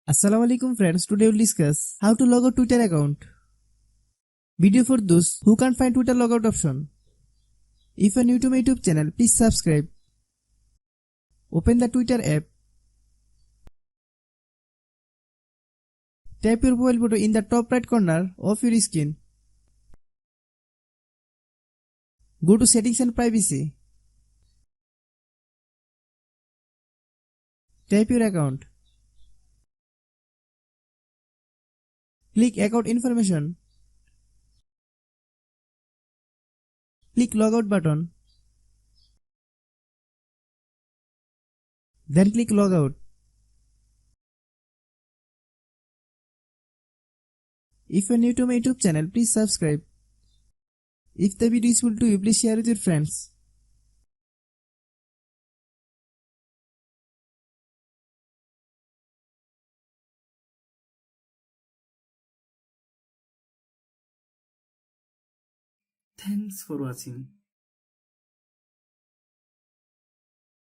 Assalamualaikum friends, today we'll discuss how to log out Twitter account. Video for those who can't find Twitter logout option. If you're new to my YouTube channel, please subscribe. Open the Twitter app. Tap your mobile photo in the top right corner of your screen. Go to settings and privacy. Tap your account. Click account information. Click logout button. Then click logout. If you're new to my YouTube channel, please subscribe. If the video is useful to you, please share with your friends. Thanks for watching.